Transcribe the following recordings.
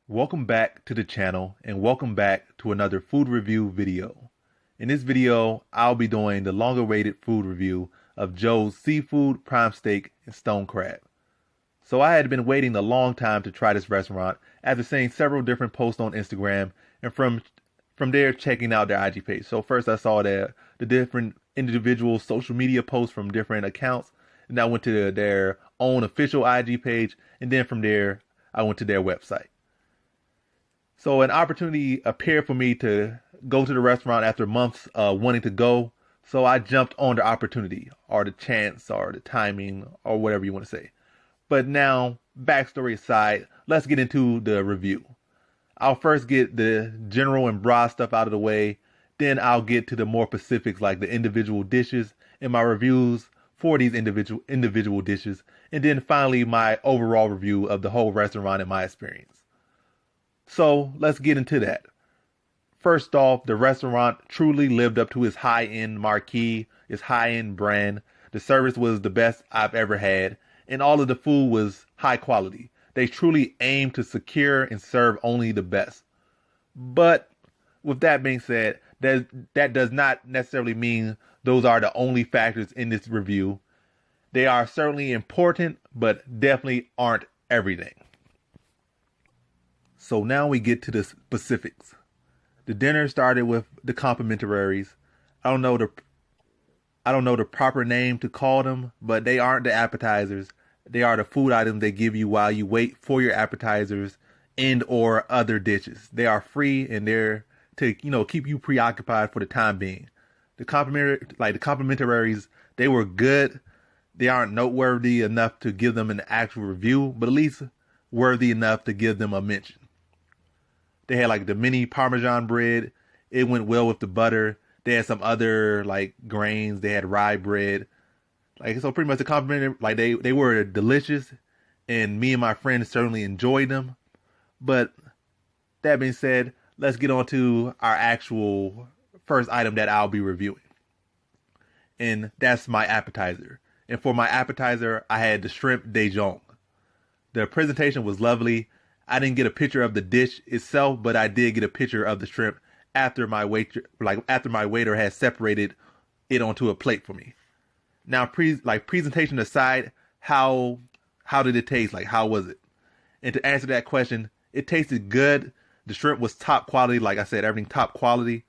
Welcome back to the channel and welcome back to another food review video. In this video, I'll be doing the longer awaited food review of Joe's Seafood, Prime Steak, and Stone Crab. So I had been waiting a long time to try this restaurant after seeing several different posts on Instagram and from there checking out their IG page. So first I saw the different individual social media posts from different accounts, and I went to their own official IG page, and then from there I went to their website. So an opportunity appeared for me to go to the restaurant after months wanting to go. So I jumped on the opportunity or the chance or the timing or whatever you want to say. But now, backstory aside, let's get into the review. I'll first get the general and broad stuff out of the way. Then I'll get to the more specifics like the individual dishes and my reviews for these individual dishes. And then finally my overall review of the whole restaurant and my experience. So let's get into that. First off, the restaurant truly lived up to its high-end marquee, its high-end brand. The service was the best I've ever had, and all of the food was high quality. They truly aimed to secure and serve only the best. But with that being said, that does not necessarily mean those are the only factors in this review. They are certainly important, but definitely aren't everything. So now we get to the specifics. The dinner started with the complimentaries. I don't know the proper name to call them, but they aren't the appetizers. They are the food items they give you while you wait for your appetizers and or other dishes. They are free and they're to, keep you preoccupied for the time being. The complimentaries, they were good. They aren't noteworthy enough to give them an actual review, but at least worthy enough to give them a mention. They had like the mini Parmesan bread. It went well with the butter. They had some other like grains. They had rye bread. So pretty much the compliment, they were delicious, and me and my friends certainly enjoyed them. But that being said, let's get on to our actual first item that I'll be reviewing. And that's my appetizer. And for my appetizer, I had the shrimp de jong. The presentation was lovely. I didn't get a picture of the dish itself, but I did get a picture of the shrimp after my waiter had separated it onto a plate for me. Now, presentation aside, how did it taste? Like, how was it? And to answer that question, it tasted good. The shrimp was top quality. Like I said, everything top quality.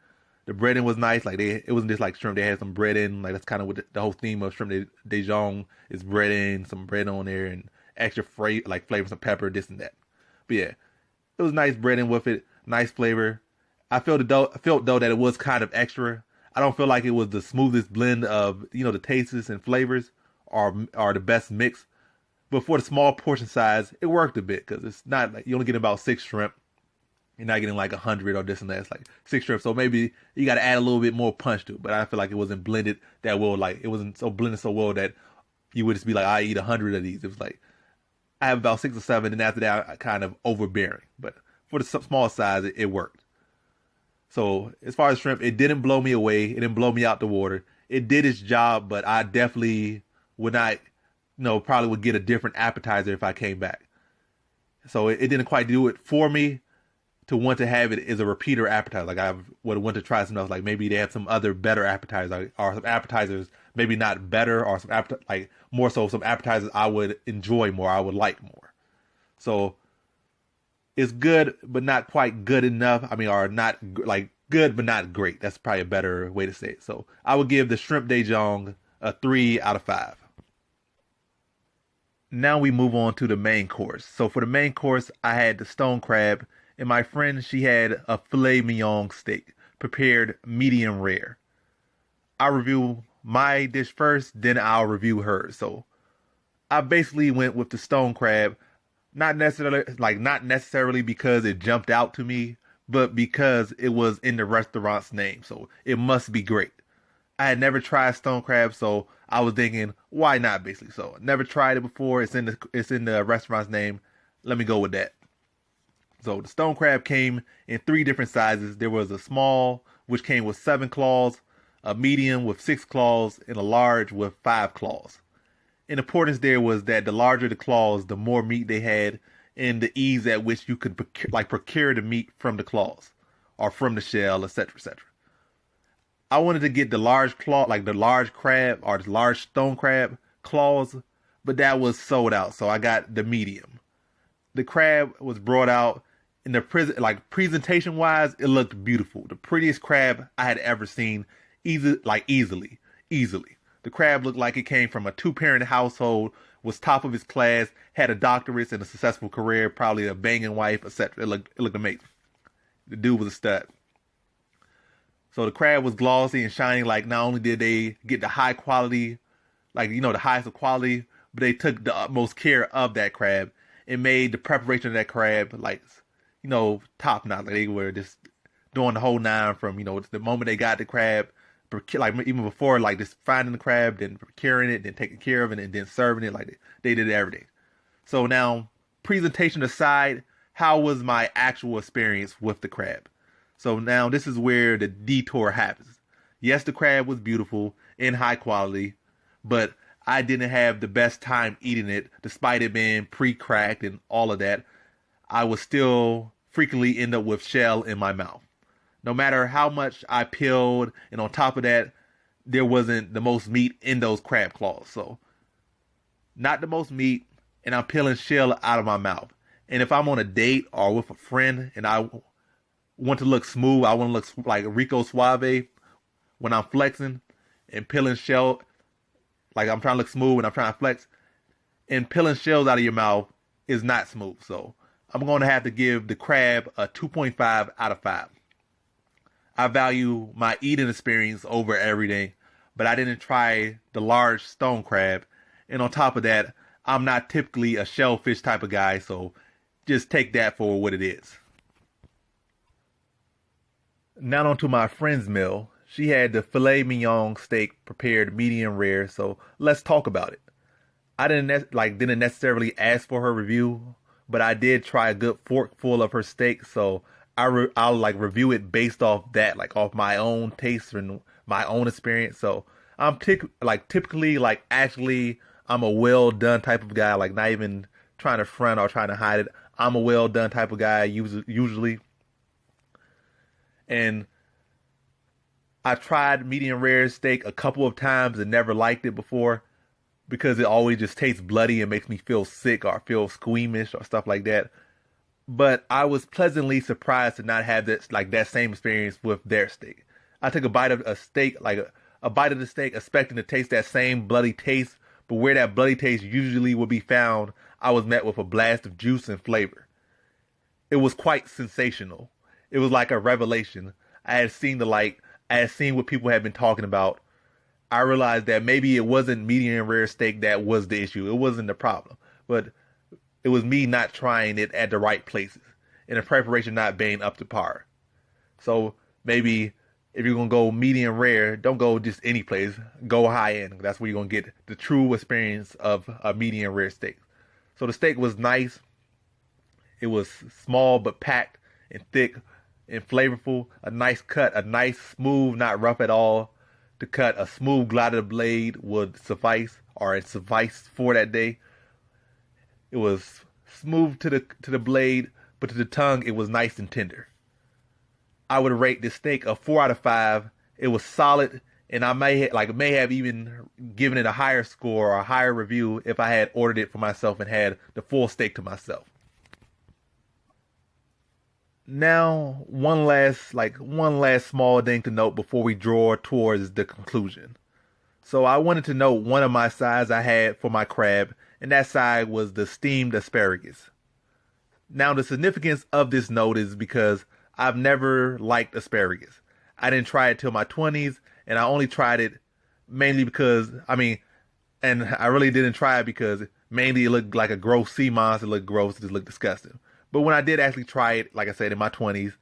The breading was nice. It wasn't just like shrimp. They had some bread in. Like, that's kind of what the whole theme of shrimp de jong is: bread in, some bread on there, and extra flavor, some pepper, this and that. But yeah, it was nice breading with it, nice flavor. I felt though that it was kind of extra. I don't feel like it was the smoothest blend of the tastes and flavors or the best mix. But for the small portion size, it worked a bit because it's not like you only get about 6 shrimp. You're not getting like 100 or this and that. It's like 6 shrimp, so maybe you got to add a little bit more punch to it. But I feel like it wasn't blended that well. Like it wasn't so blended so well that you would just be like, I eat 100 of these. It was like I have about 6 or 7, and after that, I kind of overbearing. But for the small size, it worked. So as far as shrimp, it didn't blow me away. It didn't blow me out the water. It did its job, but I definitely would not, probably would get a different appetizer if I came back. So it didn't quite do it for me to want to have it as a repeater appetizer. Like I would want to try something else. Like maybe they have some other better appetizers or some appetizers, maybe not better or some more so some appetizers I would enjoy more, I would like more. So it's good, but not quite good enough. Or not like good, but not great. That's probably a better way to say it. So I would give the shrimp de jong a 3 out of 5. Now we move on to the main course. So for the main course, I had the stone crab, and my friend, she had a filet mignon steak, prepared medium rare. I'll review my dish first, then I'll review hers. So I basically went with the stone crab, not necessarily because it jumped out to me, but because it was in the restaurant's name. So it must be great. I had never tried stone crab, so I was thinking, why not basically? So never tried it before. It's in the restaurant's name. Let me go with that. So the stone crab came in 3 different sizes. There was a small, which came with 7 claws, a medium with 6 claws, and a large with 5 claws. And the importance there was that the larger the claws, the more meat they had, and the ease at which you could procure the meat from the claws or from the shell, etc., etc. I wanted to get the large claw, like the large crab or the large stone crab claws, but that was sold out, so I got the medium. The crab was brought out in the presentation wise, it looked beautiful. The prettiest crab I had ever seen, easily. The crab looked like it came from a two-parent household, was top of his class, had a doctorate and a successful career, probably a banging wife, etc. It looked amazing. The dude was a stud. So the crab was glossy and shiny. Like, not only did they get the high quality, the highest of quality, but they took the utmost care of that crab and made the preparation of that crab top notch. Like, they were just doing the whole nine from, the moment they got the crab, like even before, like just finding the crab, then procuring it, then taking care of it, and then serving it. Like, they did everything. So now, presentation aside, how was my actual experience with the crab? So now this is where the detour happens. Yes, the crab was beautiful and high quality, but I didn't have the best time eating it, despite it being pre-cracked and all of that. I would still frequently end up with shell in my mouth. No matter how much I peeled, and on top of that, there wasn't the most meat in those crab claws. So, not the most meat, and I'm peeling shell out of my mouth. And if I'm on a date or with a friend and I want to look smooth, I want to look like Rico Suave when I'm flexing and peeling shell, like I'm trying to look smooth and I'm trying to flex, and peeling shells out of your mouth is not smooth. So I'm going to have to give the crab a 2.5 out of 5. I value my eating experience over everything, but I didn't try the large stone crab. And on top of that, I'm not typically a shellfish type of guy, so just take that for what it is. Now on to my friend's meal. She had the filet mignon steak prepared medium rare, so let's talk about it. I didn't necessarily ask for her review, but I did try a good forkful of her steak, so I'll review it based off that, off my own taste and my own experience. So I'm typically I'm a well done type of guy, not even trying to front or trying to hide it. I'm a well done type of guy usually. And I tried medium rare steak a couple of times and never liked it before because it always just tastes bloody and makes me feel sick or feel squeamish or stuff like that. But I was pleasantly surprised to not have that same experience with their steak. I took a bite of a steak, a bite of the steak, expecting to taste that same bloody taste, but where that bloody taste usually would be found, I was met with a blast of juice and flavor. It was quite sensational. It was like a revelation. I had seen what people had been talking about. I realized that maybe it wasn't medium rare steak that was the issue. It wasn't the problem, but it was me not trying it at the right places and the preparation not being up to par. So maybe if you're going to go medium rare, don't go just any place. Go high end. That's where you're going to get the true experience of a medium rare steak. So the steak was nice. It was small but packed and thick and flavorful. A nice cut, a nice smooth, not rough at all. To cut, a smooth glide of the blade would suffice, or it sufficed for that day. It was smooth to the blade, but to the tongue, it was nice and tender. I would rate this steak a 4 out of 5. It was solid, and I may have even given it a higher score or a higher review if I had ordered it for myself and had the full steak to myself. Now, one last small thing to note before we draw towards the conclusion. So I wanted to note one of my sides I had for my crab, and that side was the steamed asparagus. Now, the significance of this note is because I've never liked asparagus. I didn't try it till my 20s, and I only tried it mainly because, and I really didn't try it because mainly it looked like a gross sea moss. It looked gross. It just looked disgusting. But when I did actually try it, like I said, in my 20s,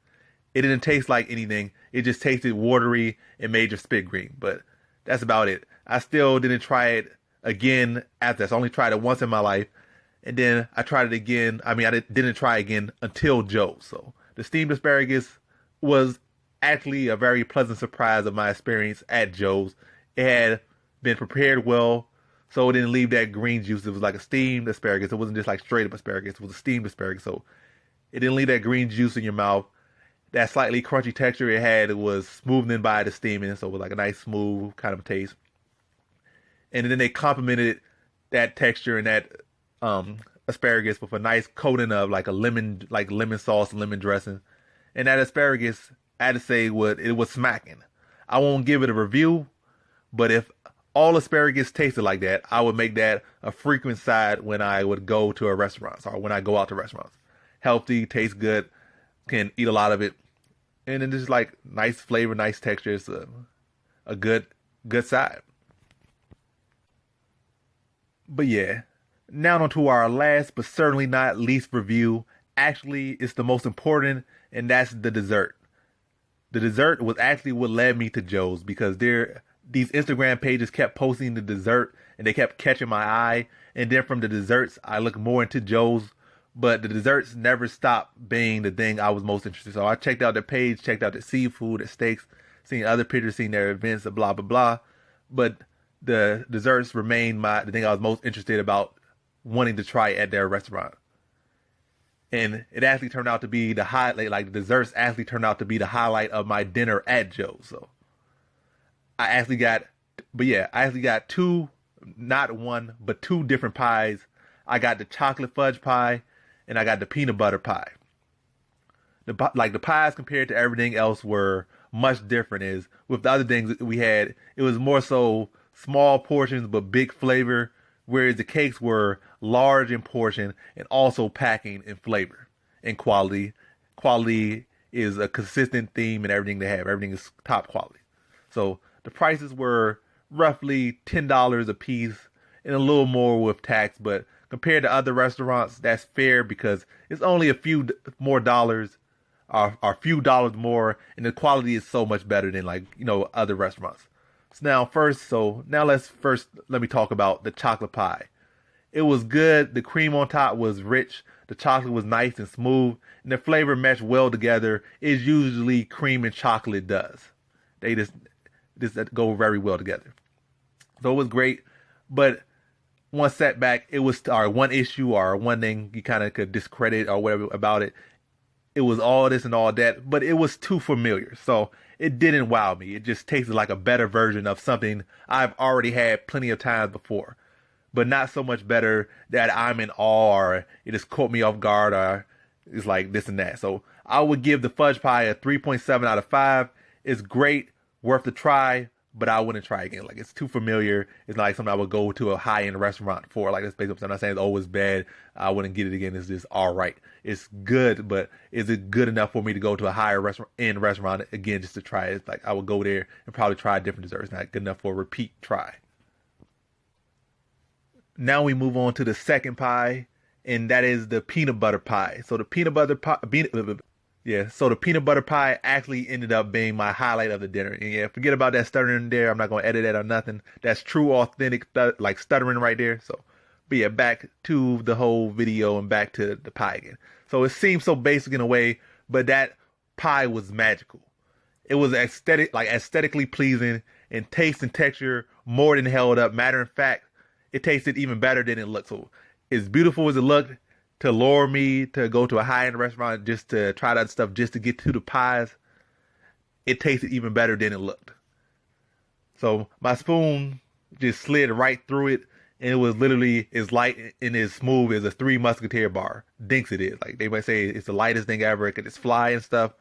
it didn't taste like anything. It just tasted watery and made your spit green. But that's about it. I still didn't try it again after this. I only tried it once in my life. And then I tried it again. I didn't try again until Joe's. So the steamed asparagus was actually a very pleasant surprise of my experience at Joe's. It had been prepared well, so it didn't leave that green juice. It was like a steamed asparagus. It wasn't just like straight up asparagus. It was a steamed asparagus, so it didn't leave that green juice in your mouth. That slightly crunchy texture it had, it was smoothed in by the steaming, so it was like a nice smooth kind of taste. And then they complemented that texture and that asparagus with a nice coating of like lemon sauce, lemon dressing. And that asparagus, I had to say, it was smacking. I won't give it a review, but if all asparagus tasted like that, I would make that a frequent side when I would go to a restaurant or when I go out to restaurants. Healthy, tastes good, can eat a lot of it, and then just like nice flavor, nice texture. It's a good side. But yeah, now on to our last but certainly not least review. Actually, it's the most important, and that's the dessert. The dessert was actually what led me to Joe's, because these Instagram pages kept posting the dessert and they kept catching my eye. And then from the desserts, I looked more into Joe's, but the desserts never stopped being the thing I was most interested in. So I checked out their page, checked out the seafood, the steaks, seen other pictures, seen their events, blah, blah, blah. But the desserts remained the thing I was most interested about wanting to try at their restaurant. And it actually turned out to be the highlight, like the desserts actually turned out to be the highlight of my dinner at Joe's. So I actually got two, not one, but two different pies. I got the chocolate fudge pie and I got the peanut butter pie. The pies compared to everything else were much different. Is with the other things we had, it was more so small portions but big flavor, whereas the cakes were large in portion and also packing in flavor and quality. Quality is a consistent theme in everything they have. Everything is top quality. So the prices were roughly $10 a piece and a little more with tax, but compared to other restaurants, that's fair because it's only a few more dollars, or a few dollars more, and the quality is so much better than other restaurants. Let me talk about the chocolate pie. It was good. The cream on top was rich. The chocolate was nice and smooth, and the flavor meshed well together. As usually cream and chocolate does. They just go very well together. So it was great, but one setback, one issue or one thing you kind of could discredit or whatever about it. It was all this and all that, but it was too familiar. So it didn't wow me. It just tasted like a better version of something I've already had plenty of times before, but not so much better that I'm in awe or it just caught me off guard or it's like this and that. So I would give the fudge pie a 3.7 out of 5. It's great, worth the try, but I wouldn't try again. Like, it's too familiar. It's not like something I would go to a high-end restaurant for. Like, that's basically I'm not saying it's always bad. I wouldn't get it again. It's just all right. It's good, but is it good enough for me to go to a higher restaurant again just to try it? It's like I would go there and probably try different desserts. Not good enough for a repeat try. Now we move on to the second pie, and that is the peanut butter pie. So the peanut butter pie actually ended up being my highlight of the dinner. And yeah, forget about that stuttering there. I'm not going to edit that or nothing. That's true, authentic, stuttering right there. So, but yeah, back to the whole video and back to the pie again. So it seems so basic in a way, but that pie was magical. It was aesthetically pleasing, and taste and texture more than held up. Matter of fact, it tasted even better than it looked. So as beautiful as it looked, to lure me to go to a high-end restaurant just to try that stuff just to get to the pies, it tasted even better than it looked. So my spoon just slid right through it, and it was literally as light and as smooth as a Three Musketeer bar. Dinks it is. Like they might say it's the lightest thing ever. It could just fly and stuff.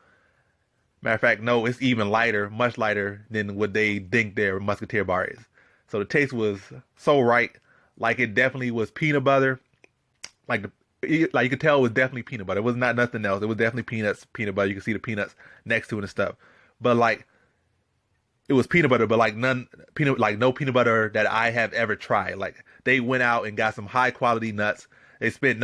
Matter of fact, no, it's even lighter, much lighter than what they think their Musketeer bar is. So the taste was so right. Like it definitely was peanut butter. Like you could tell it was definitely peanut butter. It was not nothing else. It was definitely peanut butter. You can see the peanuts next to it and stuff. But like, it was peanut butter, but no peanut butter that I have ever tried. Like they went out and got some high quality nuts. They spent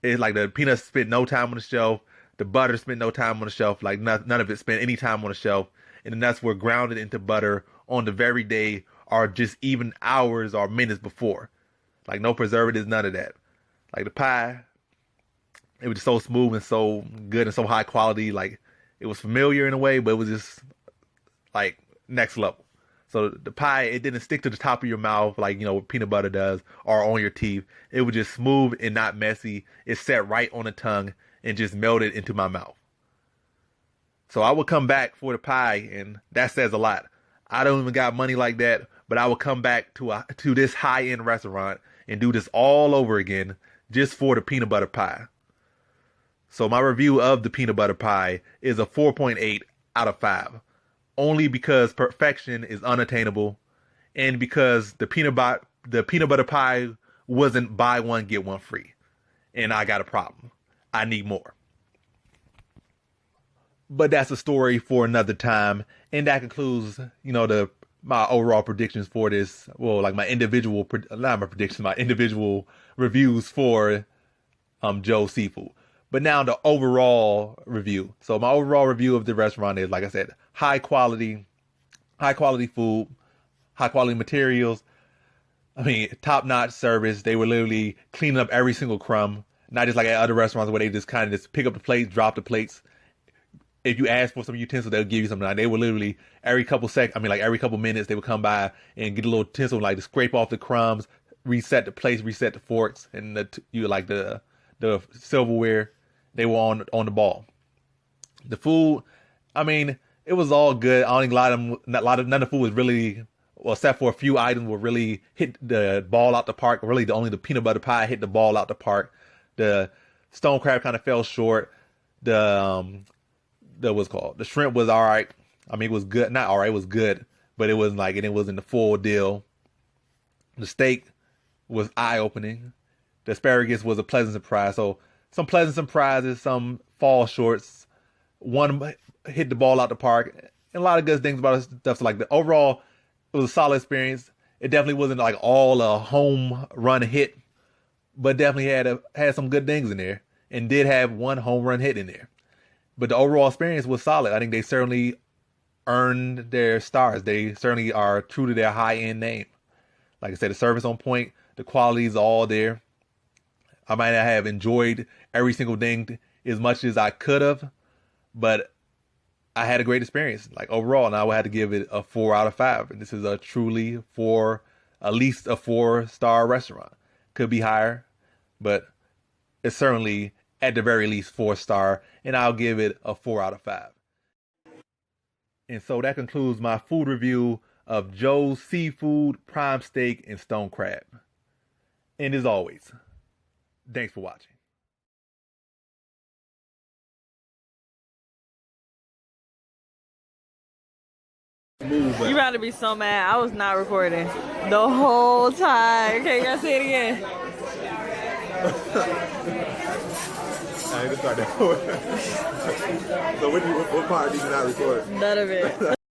it's like the peanuts spent no time on the shelf. The butter spent no time on the shelf. Like none of it spent any time on the shelf. And the nuts were grounded into butter on the very day or just even hours or minutes before. Like no preservatives, none of that. Like the pie, it was just so smooth and so good and so high quality. Like it was familiar in a way, but it was just like next level. So the pie, it didn't stick to the top of your mouth like, what peanut butter does or on your teeth. It was just smooth and not messy. It sat right on the tongue and just melted into my mouth. So I would come back for the pie, and that says a lot. I don't even got money like that, but I would come back to this high-end restaurant and do this all over again just for the peanut butter pie. So my review of the peanut butter pie is a 4.8 out of 5. Only because perfection is unattainable, and because the peanut butter pie wasn't buy one get one free, and I got a problem. I need more. But that's a story for another time, and that concludes, my overall predictions for this. Well, like my individual reviews for Joe's Seafood. But now the overall review. So my overall review of the restaurant is, like I said, high quality food, high quality materials. Top-notch service. They were literally cleaning up every single crumb. Not just like at other restaurants where they just kind of just pick up the plates, drop the plates. If you ask for some utensils, they'll give you something. Like, they would literally every couple minutes, they would come by and get a little utensil, like to scrape off the crumbs, reset the plates, reset the forks, and the silverware. They were on the ball. The food, it was all good. I don't think none of the food was really, well, except for a few items, were really hit the ball out the park. Really, only the peanut butter pie hit the ball out the park. The stone crab kind of fell short. The shrimp was all right. It was good. Not all right. It was good, but it wasn't it wasn't the full deal. The steak was eye opening. The asparagus was a pleasant surprise. So some pleasant surprises, some fall shorts. One hit the ball out the park, and a lot of good things about it. Stuff. So the overall, it was a solid experience. It definitely wasn't all a home run hit, but definitely had some good things in there, and did have one home run hit in there. But the overall experience was solid. I think they certainly earned their stars. They certainly are true to their high-end name. Like I said, the service on point, the quality is all there. I might not have enjoyed every single thing as much as I could have, but I had a great experience. Overall, and I would have to give it a 4 out of 5. And this is a truly at least a 4-star restaurant. Could be higher, but it's certainly at the very least 4-star, and I'll give it a 4 out of 5. And so that concludes my food review of Joe's Seafood, Prime Steak, and Stone Crab. And as always, thanks for watching. You about to be so mad. I was not recording the whole time. Okay, you gotta say it again. I ain't gonna start that. So what part did you not record? None of it.